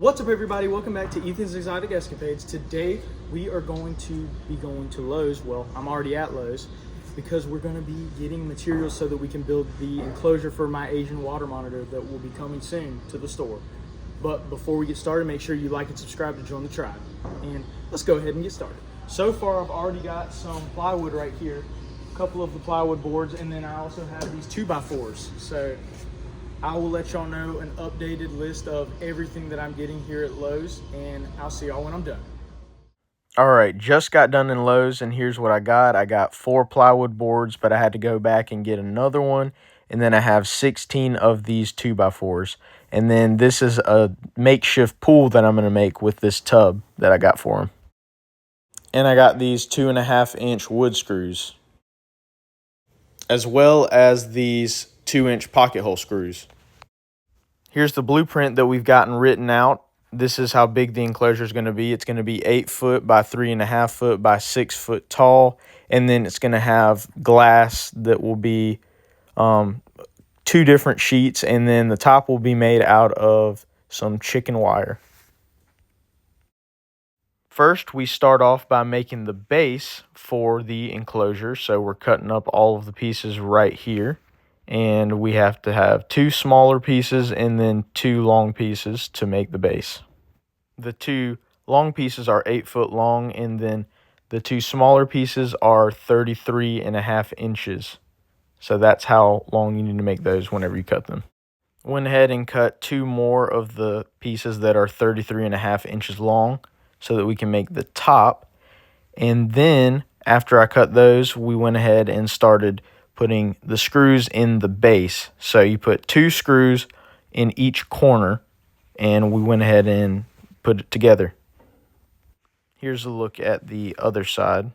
What's up, everybody? Welcome back to Ethan's Exotic Escapades. Today we are going to be going to Lowe's. Well, I'm already at Lowe's because we're going to be getting materials so that we can build the enclosure for my Asian water monitor that will be coming soon to the store. But before we get started, make sure you like and subscribe to join the tribe. And let's go ahead and get started. So far, I've already got some plywood right here, a couple of the plywood boards, and then I also have these 2x4s. So I will let y'all know an updated list of everything that I'm getting here at Lowe's, and I'll see y'all when I'm done. All right, just got done in Lowe's, and here's what I got. I got 4 plywood boards, but I had to go back and get another one. And then I have 16 of these 2x4s. And then this is a makeshift pool that I'm going to make with this tub that I got for him. And I got these 2.5-inch wood screws, as well as these 2-inch pocket hole screws. Here's the blueprint that we've gotten written out. This is how big the enclosure is going to be. It's going to be 8 foot by 3.5 foot by 6 foot tall. And then it's going to have glass that will be 2 different sheets. And then the top will be made out of some chicken wire. First, we start off by making the base for the enclosure. So we're cutting up all of the pieces right here. And we have to have 2 smaller pieces and then 2 long pieces to make the base. The 2 long pieces are 8 foot long, and then the 2 smaller pieces are 33.5 inches. So that's how long you need to make those whenever you cut them. Went ahead and cut 2 more of the pieces that are 33.5 inches long so that we can make the top. And then after I cut those, we went ahead and started putting the screws in the base. So you put 2 screws in each corner, and we went ahead and put it together. Here's a look at the other side,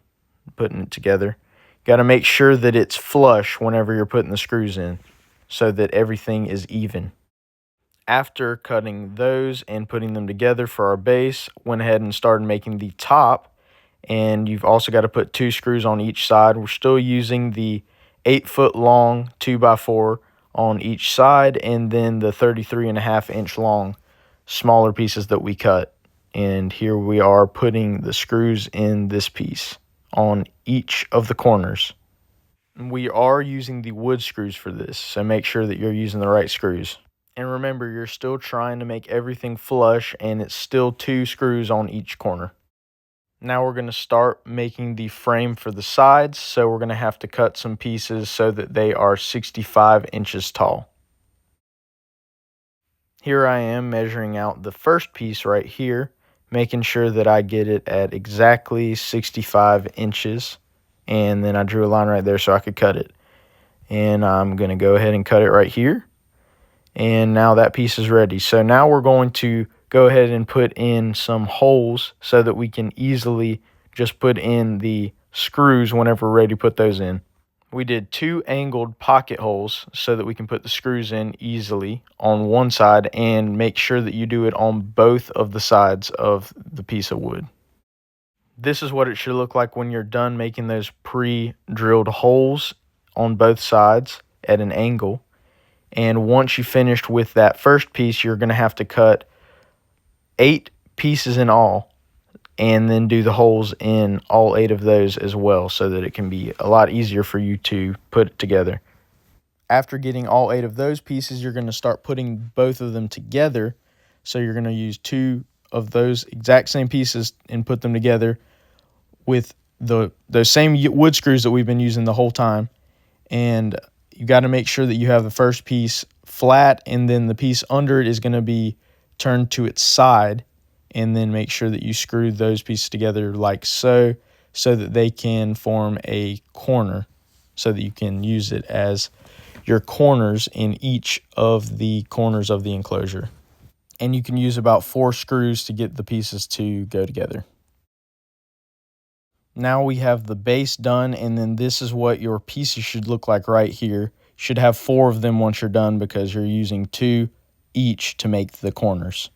putting it together. Got to make sure that it's flush whenever you're putting the screws in so that everything is even. After cutting those and putting them together for our base, went ahead and started making the top. And you've also got to put 2 screws on each side. We're still using the 8 foot long 2x4 on each side, and then the 33.5 inch long smaller pieces that we cut. And here we are putting the screws in this piece on each of the corners. We are using the wood screws for this, so make sure that you're using the right screws. And remember, you're still trying to make everything flush, and it's still 2 screws on each corner. Now we're going to start making the frame for the sides, so we're going to have to cut some pieces so that they are 65 inches tall. Here I am measuring out the first piece right here, making sure that I get it at exactly 65 inches, and then I drew a line right there so I could cut it. And I'm going to go ahead and cut it right here, and now that piece is ready. So now we're going to go ahead and put in some holes so that we can easily just put in the screws whenever we're ready to put those in. We did 2 angled pocket holes so that we can put the screws in easily on one side, and make sure that you do it on both of the sides of the piece of wood. This is what it should look like when you're done making those pre-drilled holes on both sides at an angle. And once you finished with that first piece, you're going to have to cut 8 pieces in all, and then do the holes in all 8 of those as well, so that it can be a lot easier for you to put it together. After getting all 8 of those pieces, you're going to start putting both of them together. So you're going to use 2 of those exact same pieces and put them together with those same wood screws that we've been using the whole time. And you got to make sure that you have the first piece flat, and then the piece under it is going to be turned to its side, and then make sure that you screw those pieces together like so that they can form a corner, so that you can use it as your corners in each of the corners of the enclosure. And you can use about 4 screws to get the pieces to go together. Now we have the base done, and then this is what your pieces should look like right here. You should have 4 of them once you're done, because you're using 2 each to make the corners.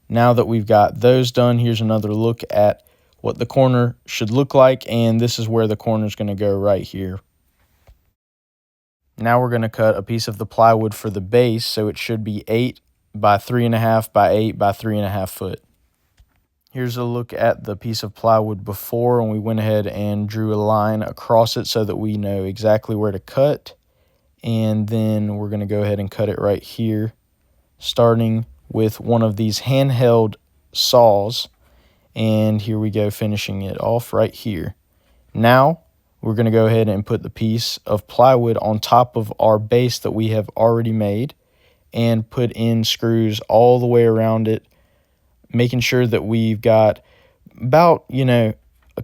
Now that we've got those done, here's another look at what the corner should look like, and this is where the corner is going to go right here. Now we're going to cut a piece of the plywood for the base, so it should be 8 by 3.5 by 8 by 3.5 foot. Here's a look at the piece of plywood before, and we went ahead and drew a line across it so that we know exactly where to cut. And then we're going to go ahead and cut it right here, starting with one of these handheld saws. And here we go, finishing it off right here. Now we're going to go ahead and put the piece of plywood on top of our base that we have already made and put in screws all the way around it, making sure that we've got about, a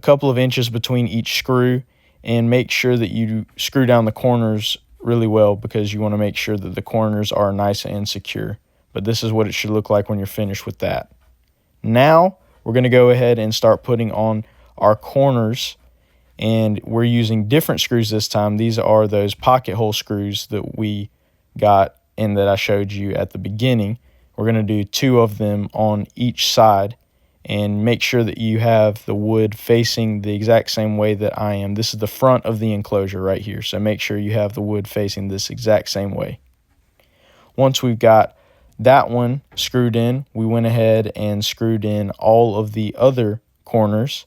couple of inches between each screw, and make sure that you screw down the corners really well because you want to make sure that the corners are nice and secure. But this is what it should look like when you're finished with that. Now we're going to go ahead and start putting on our corners, and we're using different screws this time. These are those pocket hole screws that we got and that I showed you at the beginning. We're going to do 2 of them on each side, and make sure that you have the wood facing the exact same way that I am. This is the front of the enclosure right here, so make sure you have the wood facing this exact same way. Once we've got that one screwed in, we went ahead and screwed in all of the other corners,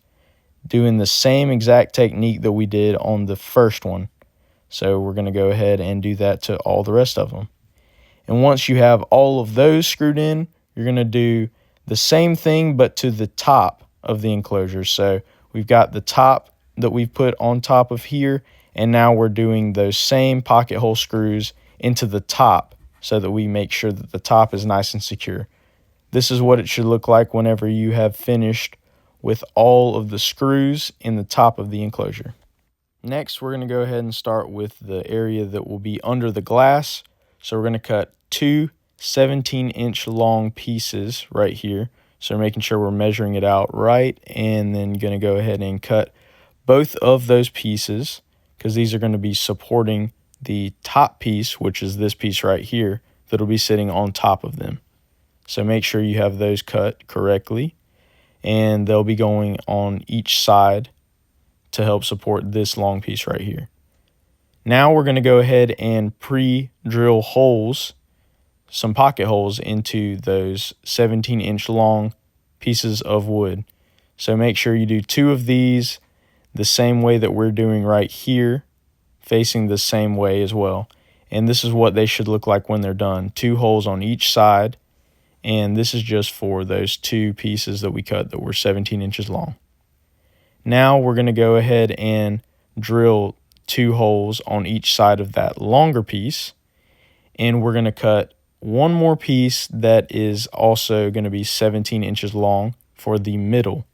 doing the same exact technique that we did on the first one. So we're going to go ahead and do that to all the rest of them. And once you have all of those screwed in, you're going to do the same thing but to the top of the enclosure. So we've got the top that we've put on top of here, and now we're doing those same pocket hole screws into the top so that we make sure that the top is nice and secure. This is what it should look like whenever you have finished with all of the screws in the top of the enclosure. Next, we're going to go ahead and start with the area that will be under the glass. So we're going to cut 2 17-inch long pieces right here. So we're making sure we're measuring it out right, and then going to go ahead and cut both of those pieces because these are going to be supporting the top piece, which is this piece right here, that'll be sitting on top of them. So make sure you have those cut correctly, and they'll be going on each side to help support this long piece right here. Now we're going to go ahead and pre-drill holes, some pocket holes into those 17-inch long pieces of wood. So make sure you do 2 of these the same way that we're doing right here, facing the same way as well. And this is what they should look like when they're done. 2 holes on each side, and this is just for those 2 pieces that we cut that were 17 inches long. Now we're going to go ahead and drill 2 holes on each side of that longer piece, and we're going to cut one more piece that is also going to be 17 inches long for the middle.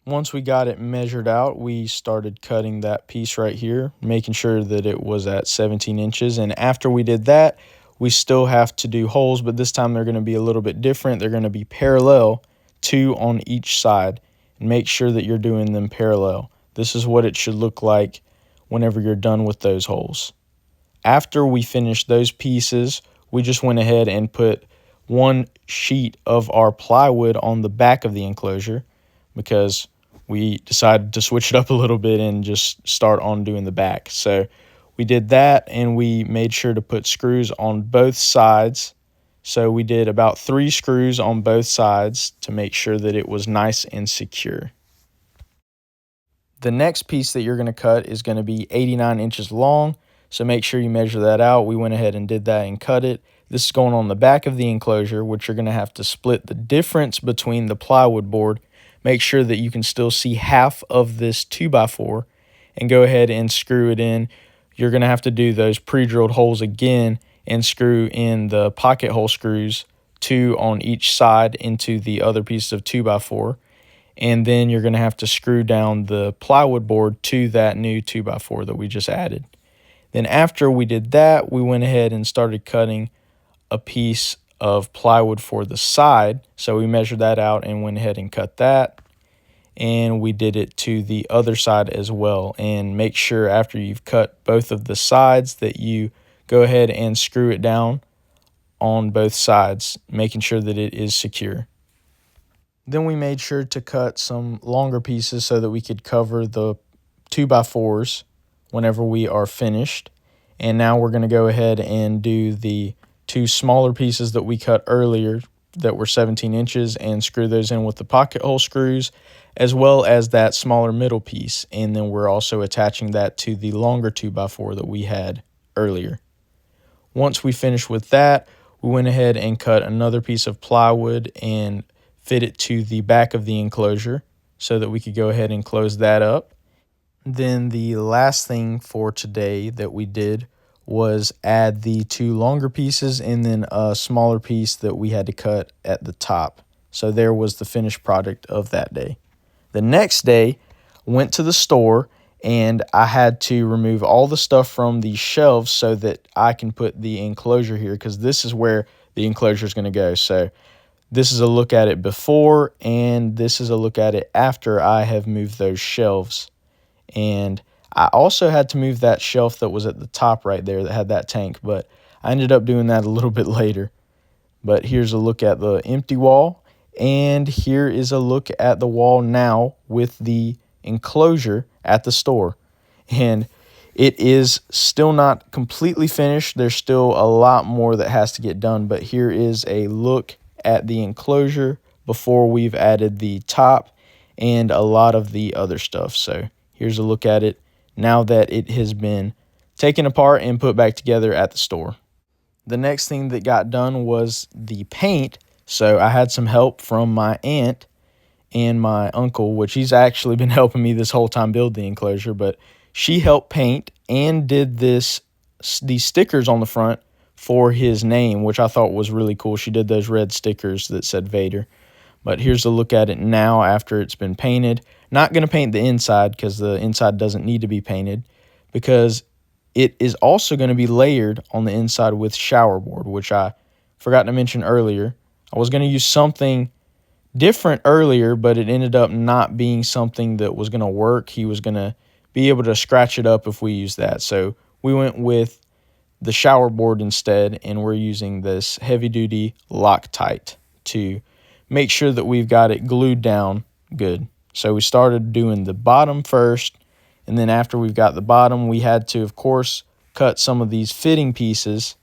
Once we got it measured out, we started cutting that piece right here, making sure that it was at 17 inches. And after we did that, we still have to do holes, but this time they're going to be a little bit different. They're going to be parallel, 2 on each side. And make sure that you're doing them parallel. This is what it should look like whenever you're done with those holes. After we finished those pieces, we just went ahead and put 1 sheet of our plywood on the back of the enclosure because we decided to switch it up a little bit and just start on doing the back. So we did that, and we made sure to put screws on both sides. So we did about 3 screws on both sides to make sure that it was nice and secure. The next piece that you're going to cut is going to be 89 inches long. So make sure you measure that out. We went ahead and did that and cut it. This is going on the back of the enclosure, which you're going to have to split the difference between the plywood board. Make sure that you can still see half of this 2x4 and go ahead and screw it in. You're going to have to do those pre-drilled holes again and screw in the pocket hole screws, 2 on each side into the other piece of 2x4. And then you're going to have to screw down the plywood board to that new 2x4 that we just added. Then after we did that, we went ahead and started cutting a piece of plywood for the side. So we measured that out and went ahead and cut that. And we did it to the other side as well. And make sure after you've cut both of the sides that you go ahead and screw it down on both sides, making sure that it is secure. Then we made sure to cut some longer pieces so that we could cover the 2x4s whenever we are finished. And now we're going to go ahead and do the two smaller pieces that we cut earlier that were 17 inches and screw those in with the pocket hole screws, as well as that smaller middle piece. And then we're also attaching that to the longer 2x4 that we had earlier. Once we finished with that, we went ahead and cut another piece of plywood and fit it to the back of the enclosure so that we could go ahead and close that up. Then the last thing for today that we did was add the two longer pieces and then a smaller piece that we had to cut at the top. So there was the finished product of that day. The next day, went to the store and I had to remove all the stuff from the shelves so that I can put the enclosure here, because this is where the enclosure is going to go. So this is a look at it before, and this is a look at it after I have moved those shelves. And I also had to move that shelf that was at the top right there that had that tank, but I ended up doing that a little bit later. But here's a look at the empty wall, and here is a look at the wall now with the enclosure at the store. And it is still not completely finished. There's still a lot more that has to get done, but here is a look at the enclosure before we've added the top and a lot of the other stuff. So here's a look at it now that it has been taken apart and put back together at the store. The next thing that got done was the paint. So I had some help from my aunt and my uncle, which he's actually been helping me this whole time build the enclosure, but she helped paint and did these stickers on the front for his name, which I thought was really cool. She did those red stickers that said Vader. But here's a look at it now after it's been painted. Not going to paint the inside because the inside doesn't need to be painted, because it is also going to be layered on the inside with shower board, which I forgot to mention earlier. I was going to use something different earlier, but it ended up not being something that was going to work. He was going to be able to scratch it up if we use that. So we went with the shower board instead, and we're using this heavy-duty Loctite to make sure that we've got it glued down good. So we started doing the bottom first, and then after we've got the bottom, we had to, of course, cut some of these fitting pieces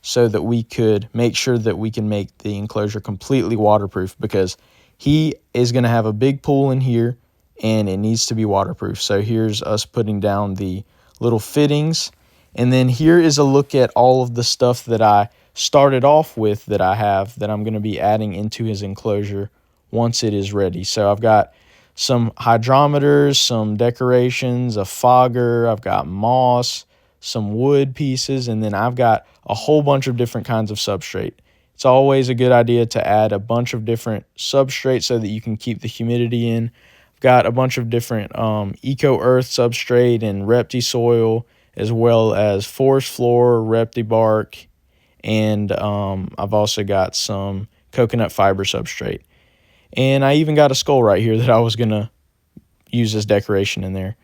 so that we could make sure that we can make the enclosure completely waterproof, because he is going to have a big pool in here and it needs to be waterproof. So here's us putting down the little fittings. And then here is a look at all of the stuff that I started off with that I have that I'm going to be adding into his enclosure once it is ready. So I've got some hydrometers, some decorations, a fogger, I've got moss, some wood pieces, and then I've got a whole bunch of different kinds of substrate. It's always a good idea to add a bunch of different substrates so that you can keep the humidity in. I've got a bunch of different eco-earth substrate and repti soil, as well as forest floor, repti bark, and I've also got some coconut fiber substrate. And I even got a skull right here that I was going to use as decoration in there.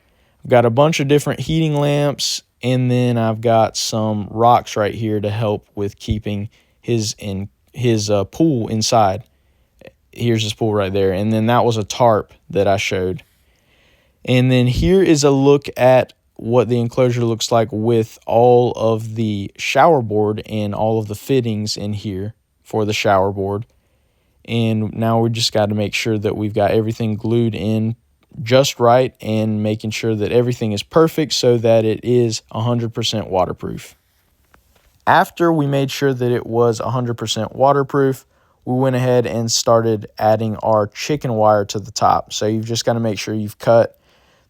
I've got a bunch of different heating lamps, and then I've got some rocks right here to help with keeping his pool inside. Here's his pool right there. And then that was a tarp that I showed. And then here is a look at what the enclosure looks like with all of the shower board and all of the fittings in here for the shower board. And now we just got to make sure that we've got everything glued in just right and making sure that everything is perfect so that it is 100% waterproof. After we made sure that it was 100% waterproof, we went ahead and started adding our chicken wire to the top. So you've just got to make sure you've cut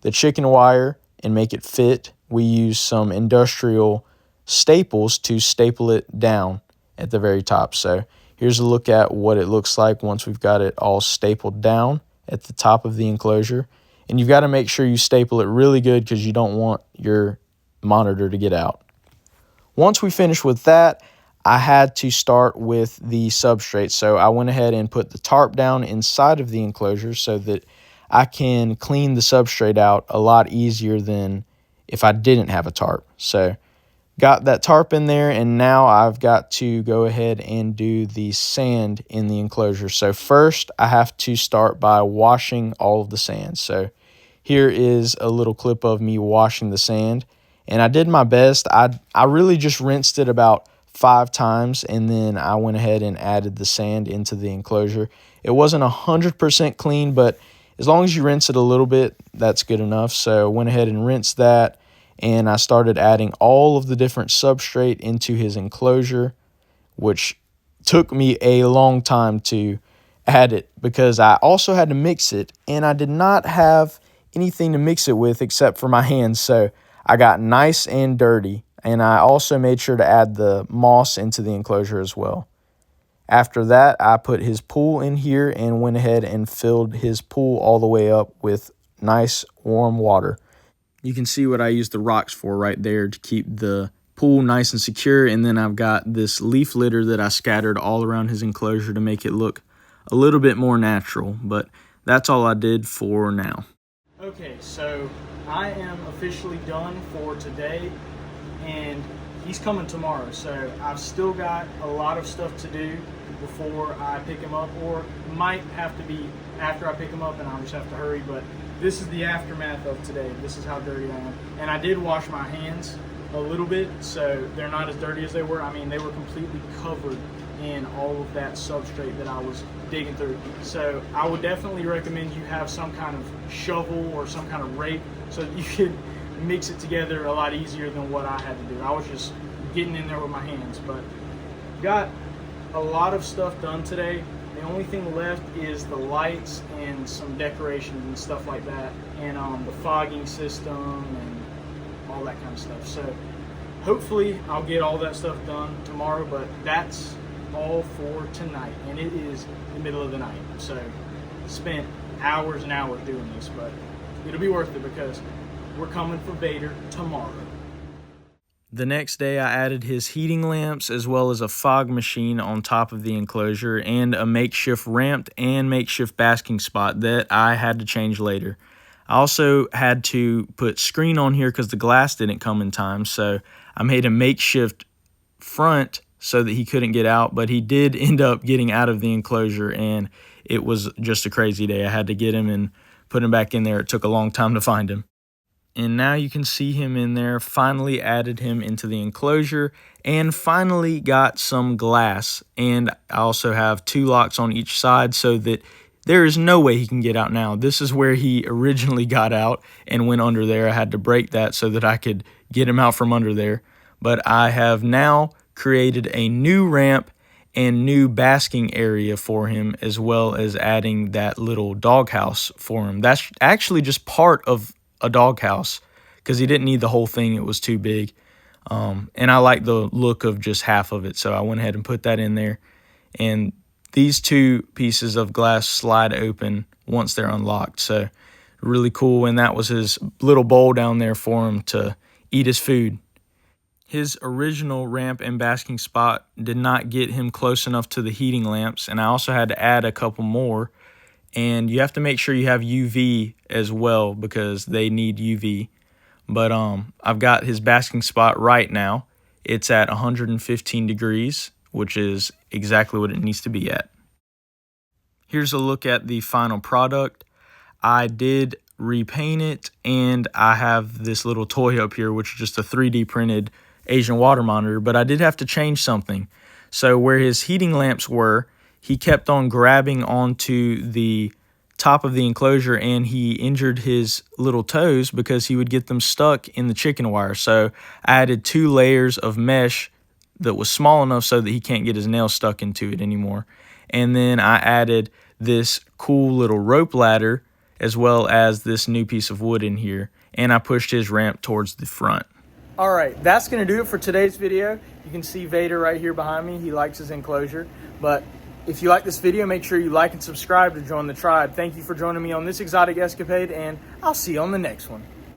the chicken wire and make it fit. We use some industrial staples to staple it down at the very top. So here's a look at what it looks like once we've got it all stapled down at the top of the enclosure. And you've got to make sure you staple it really good because you don't want your monitor to get out. Once we finished with that, I had to start with the substrate. So I went ahead and put the tarp down inside of the enclosure so that I can clean the substrate out a lot easier than if I didn't have a tarp. So got that tarp in there, and now I've got to go ahead and do the sand in the enclosure. So first I have to start by washing all of the sand. So here is a little clip of me washing the sand, and I did my best. I really just rinsed it about 5 times, and then I went ahead and added the sand into the enclosure. It wasn't 100% clean, but as long as you rinse it a little bit, that's good enough. So I went ahead and rinsed that, and I started adding all of the different substrate into his enclosure, which took me a long time to add it because I also had to mix it, and I did not have anything to mix it with except for my hands. So I got nice and dirty, and I also made sure to add the moss into the enclosure as well. After that, I put his pool in here and went ahead and filled his pool all the way up with nice warm water. You can see what I used the rocks for right there to keep the pool nice and secure. And then I've got this leaf litter that I scattered all around his enclosure to make it look a little bit more natural. But that's all I did for now. Okay, so I am officially done for today, and he's coming tomorrow. So I've still got a lot of stuff to do before I pick him up, or might have to be after I pick him up and I'll just have to hurry. But this is the aftermath of today. This is how dirty I am. And I did wash my hands a little bit, so they're not as dirty as they were. I mean, they were completely covered in all of that substrate that I was digging through. So I would definitely recommend you have some kind of shovel or some kind of rake so that you can mix it together a lot easier than what I had to do. I was just getting in there with my hands, but got a lot of stuff done today. The only thing left is the lights and some decorations and stuff like that, and the fogging system and all that kind of stuff. So hopefully I'll get all that stuff done tomorrow, but that's all for tonight, and it is the middle of the night. So spent hours and hours doing this, but it'll be worth it because we're coming for Vader tomorrow. The next day, I added his heating lamps as well as a fog machine on top of the enclosure and a makeshift ramp and makeshift basking spot that I had to change later. I also had to put screen on here because the glass didn't come in time, so I made a makeshift front so that he couldn't get out, but he did end up getting out of the enclosure, and it was just a crazy day. I had to get him and put him back in there. It took a long time to find him. And now you can see him in there. Finally added him into the enclosure and finally got some glass. And I also have 2 locks on each side so that there is no way he can get out now. This is where he originally got out and went under there. I had to break that so that I could get him out from under there. But I have now created a new ramp and new basking area for him, as well as adding that little doghouse for him. That's actually just part of a doghouse because he didn't need the whole thing. It was too big. And I like the look of just half of it, so I went ahead and put that in there. And these 2 pieces of glass slide open once they're unlocked, so really cool. And that was his little bowl down there for him to eat his food. His original ramp and basking spot did not get him close enough to the heating lamps, and I also had to add a couple more. And you have to make sure you have UV as well because they need UV. But I've got his basking spot right now. It's at 115 degrees, which is exactly what it needs to be at. Here's a look at the final product. I did repaint it, and I have this little toy up here, which is just a 3D printed Asian water monitor, but I did have to change something. So where his heating lamps were, he kept on grabbing onto the top of the enclosure, and he injured his little toes because he would get them stuck in the chicken wire. So I added 2 layers of mesh that was small enough so that he can't get his nails stuck into it anymore. And then I added this cool little rope ladder as well as this new piece of wood in here, and I pushed his ramp towards the front. All right, that's going to do it for today's video. You can see Vader right here behind me. He likes his enclosure. But if you like this video, make sure you like and subscribe to join the tribe. Thank you for joining me on this exotic escapade, and I'll see you on the next one.